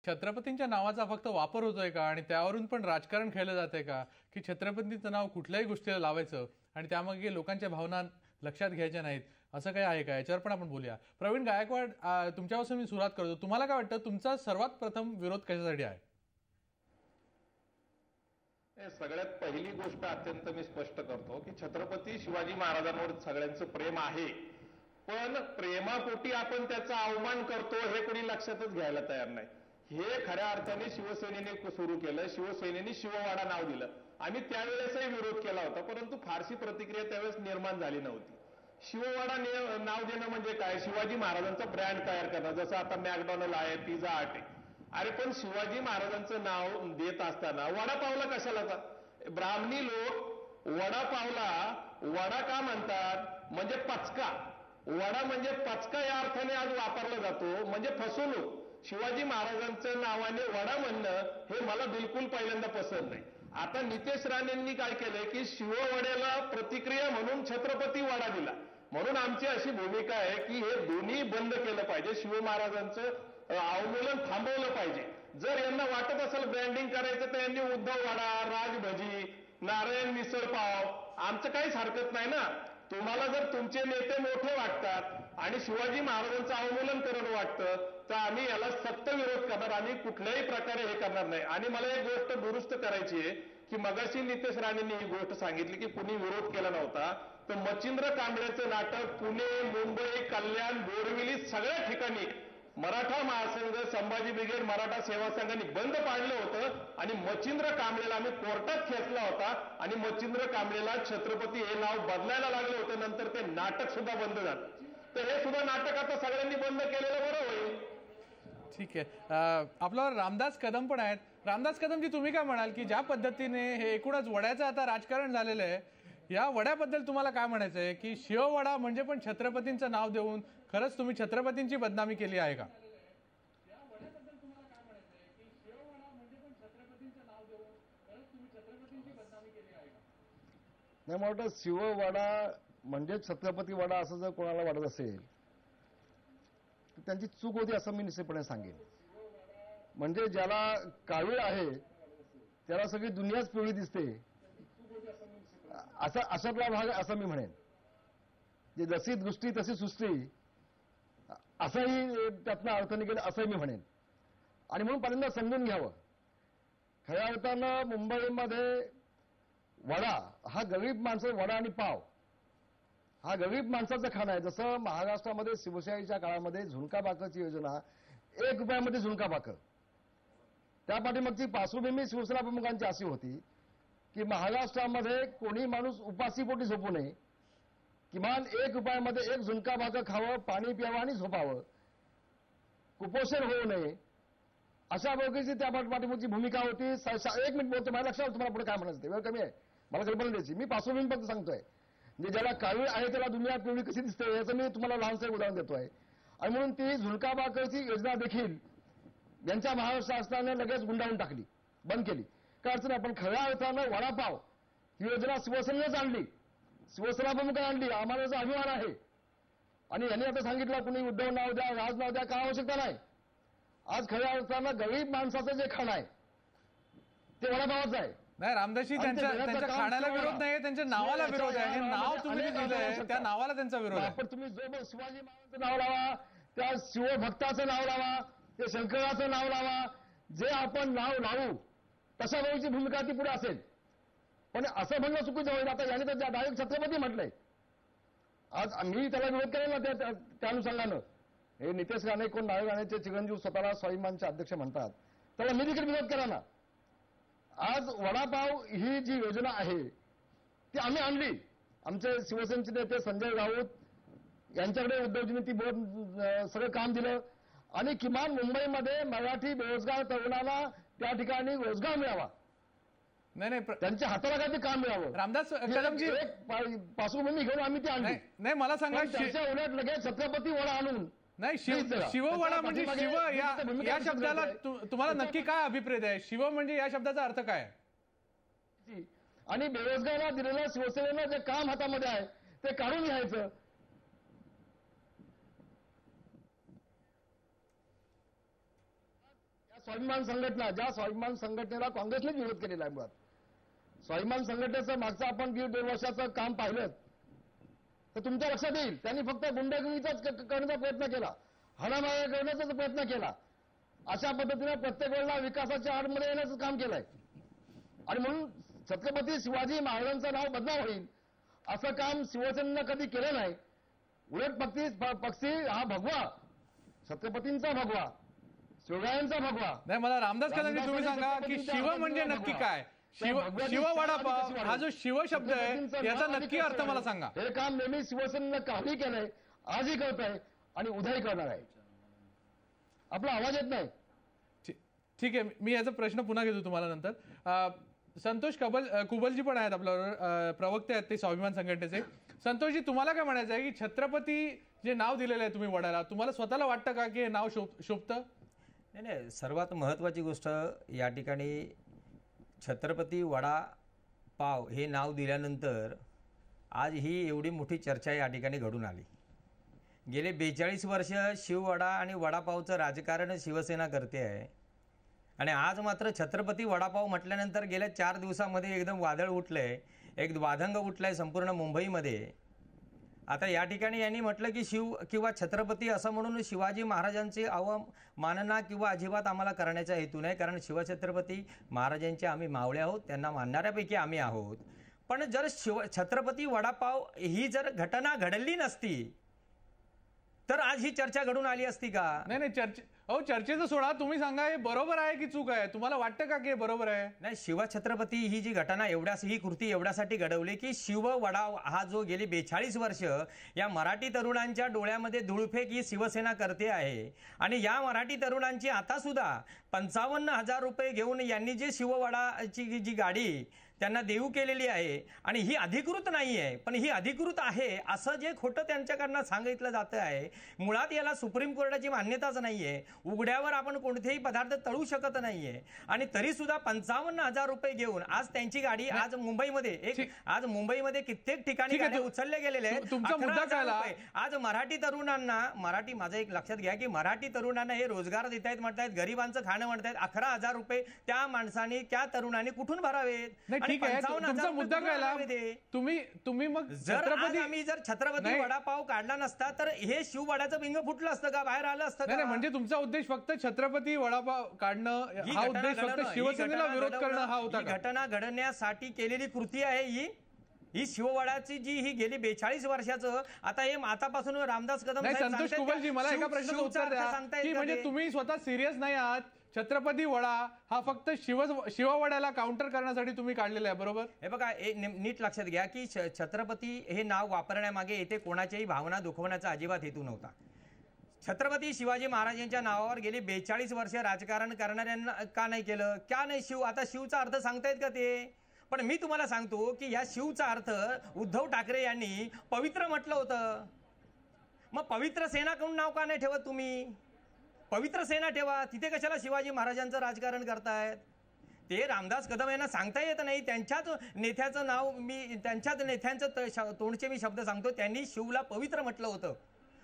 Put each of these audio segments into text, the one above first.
छत्रपतींच्या नावाचा फक्त वापर होतोय का आणि त्यावरून पण राजकारण खेळलं जातंय का की छत्रपतींचं नाव कुठल्याही गोष्टीला लावायचं आणि त्यामागे लोकांच्या भावना लक्षात घ्यायच्या नाहीत असं काही आहे का याच्यावर पण आपण बोलूया. प्रवीण गायकवाड, तुमच्यापासून मी सुरुवात करतो. तुम्हाला काय वाटतं तुमचा सर्वात प्रथम विरोध कशासाठी आहे? सगळ्यात पहिली गोष्ट अत्यंत मी स्पष्ट करतो की छत्रपती शिवाजी महाराजांवर सगळ्यांचं प्रेम आहे, पण प्रेमापोटी आपण त्याचा अवमान करतो हे कोणी लक्षातच घ्यायला तयार नाही. हे खऱ्या अर्थाने शिवसेनेने सुरू केलं. शिवसेनेने शिववाडा नाव दिलं. आम्ही त्यावेळेसही विरोध केला होता, परंतु फारशी प्रतिक्रिया त्यावेळेस निर्माण झाली नव्हती. शिववाडा नाव देणं म्हणजे काय? शिवाजी महाराजांचा ब्रँड तयार करणं. जसं आता मॅकडॉनल्ड आहे, पिझ्झा हट आहे. अरे पण शिवाजी महाराजांचं नाव देत असताना वडापावला कशाला? ब्राह्मणी लोक वडापावला वडा का म्हणतात? म्हणजे पचका. वडा म्हणजे पचका या अर्थाने आज वापरला जातो, म्हणजे फसवणूक. शिवाजी महाराजांचं नावाने वडा म्हणणं हे मला बिलकुल पहिल्यांदा पसंत नाही. आता नितेश राणेंनी काय केलंय की शिववड्याला प्रतिक्रिया म्हणून छत्रपती वडा दिला. म्हणून आमची अशी भूमिका आहे की हे दोन्ही बंद केलं पाहिजे. शिव महाराजांचं अवमूलन थांबवलं पाहिजे. जर यांना वाटत असेल ब्रँडिंग करायचं तर यांनी उद्धव वडा, राजभजी, नारायण मिसळ पाव, आमचं काहीच हरकत नाही ना. तुम्हाला जर तुमचे नेते मोठे वाटतात आणि शिवाजी महाराजांचं अवमूलन करणं वाटतं तर आम्ही याला सक्त विरोध करणार. आम्ही कुठल्याही प्रकारे हे करणार नाही. आणि मला एक गोष्ट दुरुस्त करायची आहे की मगाशी नितेश राणेंनी ही गोष्ट सांगितली की कुणी विरोध केला नव्हता. तर मच्छिंद्र कांबळेचं नाटक पुणे, मुंबई, कल्याण, बोरिवली सगळ्या ठिकाणी मराठा महासंघ, संभाजी ब्रिगेड, मराठा सेवा संघांनी बंद पाडलं होतं आणि मच्छिंद्र कांबळेला आम्ही कोर्टात खेचला होता आणि मच्छिंद्र कांबळेला छत्रपती हे नाव बदलायला लागलं होतं. नंतर ते नाटक सुद्धा बंद झालं. तर हे सुद्धा नाटक आता सगळ्यांनी बंद केलेलं बरं होईल. ठीक आहे. आपल्यावर रामदास कदम पण आहेत. रामदास कदमजी, तुम्ही काय म्हणाल की ज्या पद्धतीने हे एकूणच वड्याचं आता राजकारण झालेलं आहे, या वड्याबद्दल तुम्हाला काय म्हणायचं आहे की शिववडा म्हणजे पण छत्रपतींचं नाव देऊन खरंच तुम्ही छत्रपतींची बदनामी केली आहे का? नाही, मला वाटतं शिववाडा म्हणजे छत्रपती वाडा असं जर कोणाला वाटत असेल तर त्यांची चूक होती असं मी निश्चितपणे सांगेन. म्हणजे ज्याला कावीळ आहे त्याला सगळी दुनियाच पिवळी दिसते अशातला भाग असं मी म्हणेन. जे जशी दृष्टी तशी सृष्टी असंही त्यातनं अर्थ निघेल असंही मी म्हणेन. आणि म्हणून पहिल्यांदा समजून घ्यावं, खऱ्या अर्थानं मुंबईमध्ये वडा हा गरीब माणसं, वडा आणि पाव हा गरीब माणसाचं खाणं आहे. जसं महाराष्ट्रामध्ये शिवशाहीच्या काळामध्ये झुणका भाकरची योजना 1 रुपयामध्ये झुणका भाकर, त्या पाठीमागची पार्श्वभूमी शिवसेना प्रमुखांची अशी होती की महाराष्ट्रामध्ये कोणी माणूस उपासीपोटी झोपू नये, किमान 1 रुपयामध्ये 1 झुणका भाकर खावं, पाणी प्यावं आणि झोपावं, कुपोषण होऊ नये, अशा प्रकारची त्या पाठीमागची भूमिका होती. 1 मिनिट बोलतो, माझ्या लक्षात तुम्हाला पुढे काय म्हणायचं ते वेळ कमी आहे, मला कल्पना द्यायची. मी पार्श्वभूमी फक्त सांगतोय. म्हणजे ज्याला कावीळ आहे त्याला दुनिया पिवळी कशी दिसते याचं मी तुम्हाला लहानसं उदाहरण देतोय. आणि म्हणून ती झुणका भाकरची योजना देखील यांच्या महाराष्ट्र शासनाने लगेच गुंडाळून टाकली, बंद केली. काय अडचण आहे, पण खऱ्या अर्थानं वडापाव ही योजना शिवसेनेनेच आणली, शिवसेना प्रमुखांनी आणली. आम्हाला याचा अभिमान आहे. आणि यांनी आता सांगितलं कुणी उद्धव नाव द्या, राज नाव द्या, काय आवश्यकता नाही. आज खऱ्या अर्थानं गरीब माणसाचं जे खाणं आहे ते वडापावाचं आहे. नाही रामदासजी, त्यांच्या खाण्याला विरोध नाही, त्यांच्या नावाला विरोध आहे. नाव तुम्ही दिलंय त्या नावाला त्यांचा विरोध आहे. पण तुम्ही जो शिवाजी महाराजांचं नाव लावा, त्या शिवभक्ताचं नाव लावा, ते शंकराचं नाव लावा, जे आपण नाव लावू तशा वेळीची भूमिका ती पुढे असेल. पण असं म्हणणं चुकीचं होईल. आता याने तर डायरेक्ट छत्रपती म्हटलंय. आज मी त्याला विरोध करेल ना त्या अनुषंगानं. हे नितेश राणे कोण नारायण राणेचे चिरंजीव स्वतःला स्वाभिमानचे अध्यक्ष म्हणतात, त्याला मी देखील विरोध करा ना. आज वडापाव ही जी योजना आहे ती आम्ही आणली. आमचे शिवसेनेचे नेते संजय राऊत यांच्याकडे उद्धवजींनी ती सगळं काम दिलं आणि किमान मुंबईमध्ये मराठी बेरोजगार तरुणाला त्या ठिकाणी रोजगार मिळावा, नाही त्यांच्या हाताला काही काम मिळावं. रामदास कदमजी, पार्श्वभूमी घेऊन आम्ही ती आणली. नाही मला सांगा, त्याच्या उलट लगेच छत्रपती वडा आणून नाही शिववडा म्हणजे शिव या शब्दाला तुम्हाला नक्की काय अभिप्रेत आहे? शिव म्हणजे या शब्दाचा अर्थ काय? आणि बेरोजगारांना दिलेलं शिवसेनेनं जे काम हातामध्ये आहे ते काढून घ्यायचं. स्वाभिमान संघटना, ज्या स्वाभिमान संघटनेला काँग्रेसनेच विरोध केलेला आहे मुळात, स्वाभिमान संघटनेचं मागचं आपण 1.5-2 वर्षाचं काम पाहिलं तर तुमच्या लक्षात येईल. त्यांनी फक्त गुंडगिरीचाच करण्याचा प्रयत्न केला, हाणामाऱ्या करण्याचा प्रयत्न केला. अशा पद्धतीने प्रत्येक वेळेला विकासाच्या आडमध्ये येण्याचं काम केलंय. आणि म्हणून छत्रपती शिवाजी महाराजांचं नाव बदनाम होईल असं काम शिवसेनेनं कधी केलं नाही. उलट पक्षी हा भगवा, छत्रपतींचा भगवा, शिवरायांचा भगवा. नाही, मला रामदास कदम तुम्ही सांगा की शिव म्हणजे नक्की काय? शिव वडापाव हा जो शिव शब्द आहे याचा नक्की अर्थ मला सांगा. हे काम नेहमी शिवसेनेनं कालही केलंय, आजही करत आहे आणि उद्याही करणार आहे. आपला आवाज येत नाही. ठीक आहे, मी याचा प्रश्न पुन्हा घेतो तुम्हाला नंतर. संतोष कुबलजी पण आहेत आपल्याबरोबर, प्रवक्ते आहेत ते स्वाभिमान संघटनेचे. संतोषजी, तुम्हाला काय म्हणायचं आहे की छत्रपती जे नाव दिलेलं आहे तुम्ही वडाला, तुम्हाला स्वतःला वाटतं का की हे नाव शोभतं? नाही, सर्वात महत्त्वाची गोष्ट या ठिकाणी छत्रपती वडापाव हे नाव दिल्यानंतर आज ही एवढी मोठी चर्चा या ठिकाणी घडून आली. गेले 42 वर्ष शिववडा आणि वडापावचं राजकारण शिवसेना करते आहे आणि आज मात्र छत्रपती वडापाव म्हटल्यानंतर गेल्या 4 दिवसामध्ये एकदम वादळ उठलंय, एक वादंग उठलंय संपूर्ण मुंबईमध्ये. आता या ठिकाणी यांनी म्हटलं की शिव किंवा छत्रपती असं म्हणून शिवाजी महाराजांची अवमानना किंवा अजिबात आम्हाला करण्याचा हेतू नाही, कारण शिवछत्रपती महाराजांचे आम्ही मावळे आहोत, त्यांना मानणाऱ्यापैकी आम्ही आहोत. पण जर छत्रपती वडापाव ही जर घटना घडली नसती तर आज ही चर्चा घडून आली असती का? नाही, चर्चेचं सोडा, तुम्ही सांगा हे बरोबर आहे की चूक आहे? तुम्हाला वाटतं का की हे बरोबर आहे? नाही, शिवछत्रपती ही जी घटना ही कृती एवढ्यासाठी घडवली की शिववडा हा जो गेली 42 वर्ष या मराठी तरुणांच्या डोळ्यामध्ये धुळफेक ही शिवसेना करते आहे आणि या मराठी तरुणांची आता सुद्धा 55,000 रुपये घेऊन यांनी जी शिववडाची जी गाडी त्यांना देऊ केलेली आहे आणि ही अधिकृत नाही आहे, पण ही अधिकृत आहे असं जे खोटं त्यांच्याकडनं सांगितलं जातं आहे. मुळात याला सुप्रीम कोर्टाची मान्यताच नाहीये, उघड्यावर आपण कोणतेही पदार्थ तळू शकत नाहीये आणि तरी सुद्धा 55,000 रुपये घेऊन आज त्यांची गाडी आज मुंबईमध्ये कित्येक ठिकाणी गाड्या उचलल्या गेलेल्या आहेत. तुमचा मुद्दा काय? आज मराठी तरुणांना माझं एक लक्षात घ्या की मराठी तरुणांना हे रोजगार देत आहेत म्हणतायत, गरिबांचं खाणं म्हणतायत. 11,000 रुपये त्या माणसाने त्या तरुणांनी कुठून भरावेत? ठीक आहे, तुमचा मुद्दा काय? तुम्ही मग आम्ही जर छत्रपती वडापाव काढला नसता तर हे शिववडाचं बिंग फुटलं असतं का, बाहेर आलं असतं का? म्हणजे तुमचा उद्देश फक्त छत्रपती वडापाव काढणं हा उद्देश, फक्त शिवसेनेला विरोध करणं हा होता का? घटना घडण्यासाठी केलेली कृती आहे ही शिववडाची जी ही गेली 42 वर्षाचं. आता हे आतापासून रामदास कदम संतोष कुबलजी, मला एका प्रश्नाचं उत्तर द्या की म्हणजे तुम्ही स्वतः सिरियस नाही आहात, छत्रपती वडा हा फक्त शिववड्याला काउंटर करण्यासाठी तुम्ही काढलेला आहे, बरोबर? हे बघा, नीट लक्षात घ्या की छत्रपती हे नाव वापरण्यामागे येथे कोणाच्याही भावना दुखवण्याचा अजिबात हेतू नव्हता. छत्रपती शिवाजी महाराजांच्या नावावर गेली 42 वर्ष राजकारण करणाऱ्यांना का नाही केलं? क्या नाही शिव? आता शिवचा अर्थ सांगतायत का ते? पण मी तुम्हाला सांगतो की या शिवचा अर्थ उद्धव ठाकरे यांनी पवित्र म्हटलं होतं. मग पवित्र सेना कडून नाव का नाही ठेवत तुम्ही? पवित्र सेना ठेवा, तिथे कशाला शिवाजी महाराजांचं राजकारण करतायत? ते रामदास कदम यांना सांगता येत नाही. त्यांच्याच नेत्याचं नाव त्यांच्याच नेत्यांचं तोंडचे मी शब्द सांगतो, त्यांनी शिवला पवित्र म्हटलं होतं.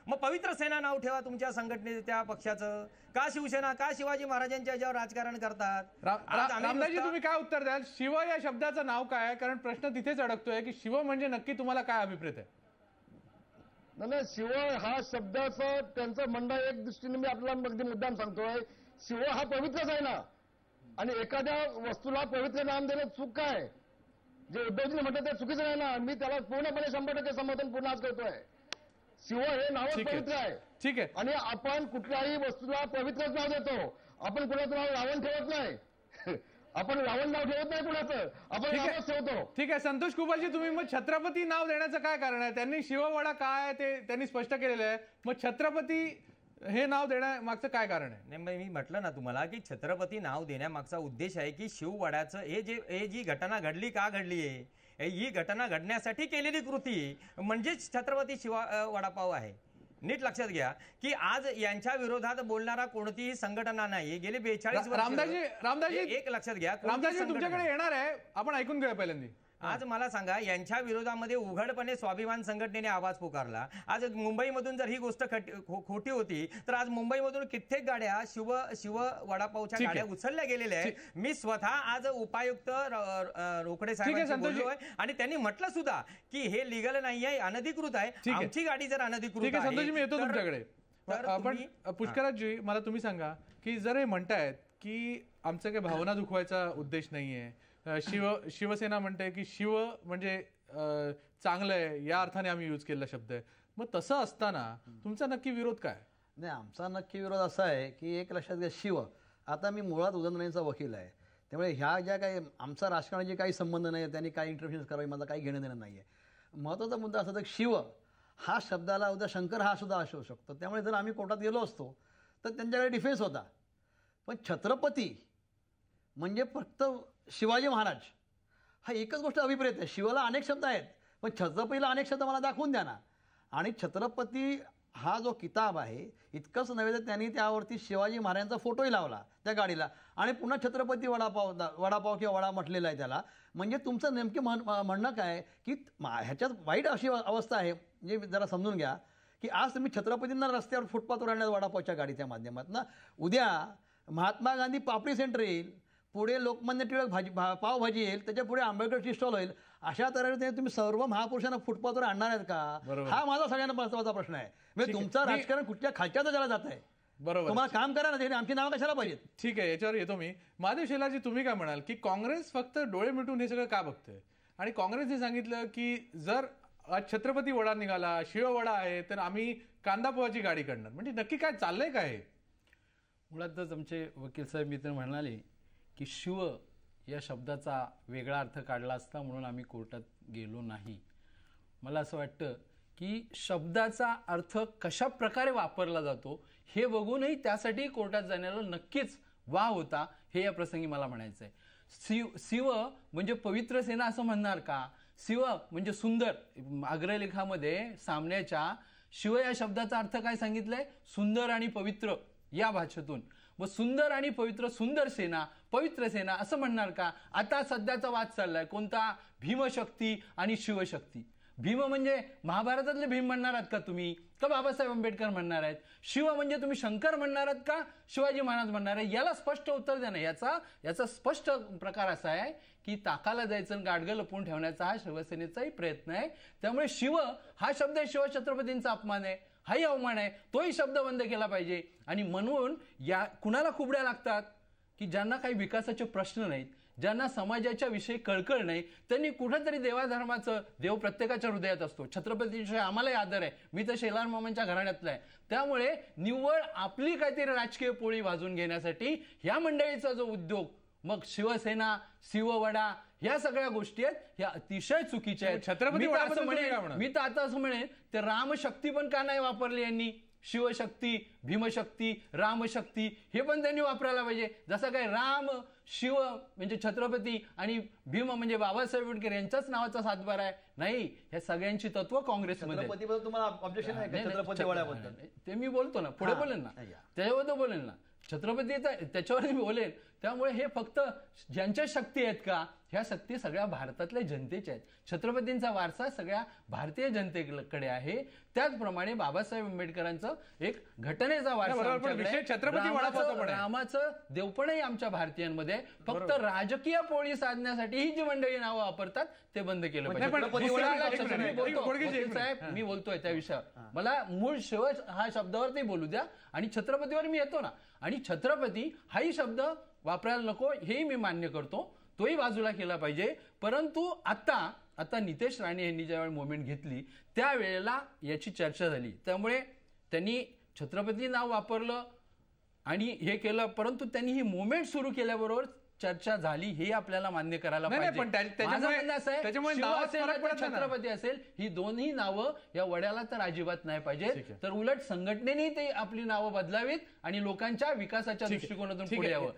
मग पवित्र सेना नाव ठेवा तुमच्या संघटने, त्या पक्षाचं. का शिवसेना, का शिवाजी महाराजांच्या याच्यावर राजकारण करतात? रामदासजी, तुम्ही काय उत्तर द्याल? शिव या शब्दाचं नाव काय आहे? कारण प्रश्न तिथेच अडकतोय की शिव म्हणजे नक्की तुम्हाला काय अभिप्रेत आहे? नाही, शिव हा शब्दाचं त्यांचं म्हणणं एक दृष्टीने मी आपल्याला अगदी मुद्दाम सांगतोय. शिव हा पवित्रच आहे ना, आणि एखाद्या वस्तूला पवित्र नाम देणं चूक काय? जे उद्धवजीने म्हटलं ते चुकीचं नाही ना. मी त्याला पूर्णपणे 100% समर्थन पूर्ण आज करतोय. शिव हे नावच पवित्र आहे. ठीक आहे, आणि आपण कुठल्याही वस्तूला पवित्रच नाव देतो. आपण कुणाचं नाव रावण ठेवत नाही. आपण रावण नाव ठेवत नाही कुणाचं, आपण नावच ठेवतो. ठीक आहे, संतोष कुबलजी, तुम्ही मग छत्रपती नाव देण्याचं काय कारण आहे? त्यांनी शिववडा काय ते त्यांनी स्पष्ट केलेलं आहे, मग छत्रपती हे नाव देण्यामागचं काय कारण आहे? नाही, मी म्हटलं ना तुम्हाला की छत्रपती नाव देण्यामागचा उद्देश आहे की शिववडाचं हे जी घटना घडली का घडली आहे, ही घटना घडण्यासाठी केलेली कृती म्हणजेच छत्रपती वडापाव आहे. नीट लक्षात घ्या की आज यांच्या विरोधात बोलणारा कोणतीही संघटना नाही गेले 42 वर्ष. रामदासजी, एक लक्षात घ्या, रामदासजी तुमच्याकडे येणार आहे, आपण ऐकून घेऊया पहिल्यांदा. आज मला सांगा, यांच्या विरोधामध्ये उघडपणे स्वाभिमान संघटनेने आवाज पुकारला. आज मुंबईमधून जर ही गोष्ट खोटी होती तर आज मुंबईमधून कित्येक गाड्या शिव वडापावच्या ठीक आहे. गाड्या उचलल्या गेलेल्या आहेत. मी स्वतः आज उपायुक्त रोकडे साहेबांशी बोललोय आणि त्यांनी म्हटलं सुद्धा की हे लीगल नाही आहे, अनधिकृत आहे. ठीक आहे. आमची गाडी जर अनधिकृत ठीक आहे संतोषजी, मी येतो तर- तुमच्याकडे. तर आपण तुम्ही- पुष्कराजी, मला तुम्ही सांगा की जर हे म्हणतायत की आमचं काही भावना दुखवायचा उद्देश नाहीये, शिवसेना म्हणते की शिव म्हणजे चांगलं आहे, या अर्थाने आम्ही यूज केलेला शब्द आहे, मग तसं असताना तुमचा नक्की विरोध काय? नाही, आमचा नक्की विरोध असा आहे की एक लक्षात घ्या, शिव आता मी मुळात उदयनराजेंचा वकील आहे, त्यामुळे ह्या ज्या काही आमचा राजकारणाची काही संबंध नाही, त्यांनी काही इंटरव्ह्यूज करावी, माझा काही घेणं देणं नाही आहे. महत्त्वाचा मुद्दा असा की शिव हा शब्दाला उद्या शंकर हा सुद्धा असू शकतो, त्यामुळे जर आम्ही कोर्टात गेलो असतो तर त्यांच्याकडे डिफेन्स होता. पण छत्रपती म्हणजे फक्त शिवाजी महाराज हा एकच गोष्ट अभिप्रेत आहे. शिवाला अनेक शब्द आहेत, पण छत्रपतीला अनेक शब्द मला दाखवून द्या ना. आणि छत्रपती हा जो किताब आहे, इतकंच नव्हे तर त्यांनी त्यावरती शिवाजी महाराजांचा फोटोही लावला त्या गाडीला, आणि पुन्हा छत्रपती वडापाव किंवा वडा म्हटलेला आहे त्याला. म्हणजे तुमचं नेमके म्हणणं काय की ह्याच्यात वाईट अशी अवस्था आहे, म्हणजे जरा समजून घ्या की आज तुम्ही छत्रपतींना रस्त्यावर फुटपाथवर आणण्यात वडापावच्या गाडीच्या माध्यमातून, उद्या महात्मा गांधी पापडी सेंटर येईल, पुढे लोकमान्य टिळक पावभाजी येईल, त्याच्या पुढे आंबेडकरची स्टॉल होईल. अशा तऱ्हेने तुम्ही सर्व महापुरुषांना फुटपाथवर आणणार आहेत का? बरोबर. हा माझा सगळ्यांना महत्त्वाचा प्रश्न आहे. म्हणजे ठीक आहे. तुमचं राजकारण कुठल्या खालच्या दर्जाला जात आहे. बरोबर. तुम्हाला काम करा ना, त्याने आमची नावं कशाला पाहिजेत? ठीक आहे, याच्यावर येतो मी. महादेव शेलारजी, तुम्ही काय म्हणाल की काँग्रेस फक्त डोळे मिटून हे सगळं का बघते? आणि काँग्रेसने सांगितलं की जर आज छत्रपती वडा निघाला, शिव वडा आहे, तर आम्ही कांदा पोहाची गाडी काढणार. म्हणजे नक्की काय चाललंय काय? मुळातच आमचे वकील साहेब मित्र म्हणाले की शिव या शब्दाचा वेगळा अर्थ काढला असता म्हणून आम्ही कोर्टात गेलो नाही. मला असं वाटतं की शब्दाचा अर्थ कशा प्रकारे वापरला जातो हे बघूनही त्यासाठी कोर्टात जाण्याला नक्कीच वाव होता, हे या प्रसंगी मला म्हणायचं आहे. शिव म्हणजे पवित्र सेना असं म्हणणार का? शिव म्हणजे सुंदर. अग्रलेखामध्ये सामन्याच्या शिव या शब्दाचा अर्थ काय सांगितलंय? सुंदर आणि पवित्र या भाषेतून. मग सुंदर आणि पवित्र, सुंदर सेना, पवित्र सेना असं म्हणणार का? आता सध्याचा वाद चाललाय कोणता? भीमशक्ती आणि शिवशक्ती. भीम म्हणजे महाभारतातले भीम म्हणणार आहात का तुम्ही, का बाबासाहेब आंबेडकर म्हणणार आहेत? शिव म्हणजे तुम्ही शंकर म्हणणार आहात का शिवाजी महाराज म्हणणार आहे? याला स्पष्ट उत्तर द्या ना. याचा स्पष्ट प्रकार असा आहे की ताकाला जायचं आणि गाडगं लपवून ठेवण्याचा हा शिवसेनेचाही प्रयत्न आहे. त्यामुळे शिव हा शब्द शिवछत्रपतींचा अपमान आहे, हाही अवमान आहे, तोही शब्द बंद केला पाहिजे. आणि म्हणून या कुणाला खुबड्या लागतात की ज्यांना काही विकासाचे प्रश्न नाहीत, ज्यांना समाजाच्या विषयी कळकळ नाही, त्यांनी कुठेतरी देवाधर्माचं, देव प्रत्येकाच्या हृदयात असतो. छत्रपतींविषयी आम्हालाही आदर आहे, मी तर शेलार मामांच्या घराण्यातला आहे. त्यामुळे निव्वळ आपली काहीतरी राजकीय पोळी वाजून घेण्यासाठी ह्या मंडळीचा जो उद्योग, मग शिवसेना, शिववडा, ह्या सगळ्या गोष्टी आहेत, ह्या अतिशय चुकीच्या आहेत. छत्रपती मी तर आता असं म्हणेन, ते रामशक्ती पण का नाही वापरली यांनी? शिवशक्ती, भीमशक्ती, रामशक्ती हे पण त्यांनी वापरायला पाहिजे. जसं काय राम, शिव म्हणजे छत्रपती आणि भीम म्हणजे बाबासाहेब आंबेडकर यांच्याच नावाचा सातबारा आहे. नाही, ह्या सगळ्यांची तत्व काँग्रेसमध्ये. छत्रपतीबद्दल तुम्हाला ऑब्जेक्शन आहे का? छत्रपती वड्याबद्दल ते मी बोलतो ना, पुढे बोलेन ना, त्याच्याबद्दल बोलेन ना. छत्रपतीचा त्याच्यावर मी बोलेन. त्यामुळे हे फक्त ज्यांच्या शक्ती आहेत का, ह्या शक्ती सगळ्या भारतातल्या जनतेच्या आहेत. छत्रपतींचा वारसा सगळ्या भारतीय जनतेकडे आहे. त्याचप्रमाणे बाबासाहेब आंबेडकरांचं एक घटनेचा वारसा, रामाचं देवपणही आमच्या भारतीयांमध्ये. फक्त राजकीय पोळी साधण्यासाठी ही जी मंडळी नावं वापरतात ते बंद केलं पाहिजे. साहेब, मी बोलतोय त्या विषयावर, मला मूळ शिव हा शब्दावरती बोलू द्या आणि छत्रपतीवर मी येतो ना. आणि छत्रपती हाही शब्द वापरायला नको हेही मी मान्य करतो, तोही बाजूला केला पाहिजे. परंतु आता नितेश राणे यांनी ज्यावेळी मोमेंट घेतली त्यावेळेला याची चर्चा झाली, त्यामुळे त्यांनी छत्रपती नाव वापरलं आणि हे केलं. परंतु त्यांनी ही मोमेंट सुरू केल्याबरोबर चर्चा झाली, हे आपल्याला मान्य करायला पाहिजे. छत्रपती असेल, ही दोन्ही नावं या वड्याला तर अजिबात नाही पाहिजे. तर उलट संघटनेने ते आपली नावं बदलावीत आणि लोकांच्या विकासाच्या दृष्टिकोनातून पुढे यावं.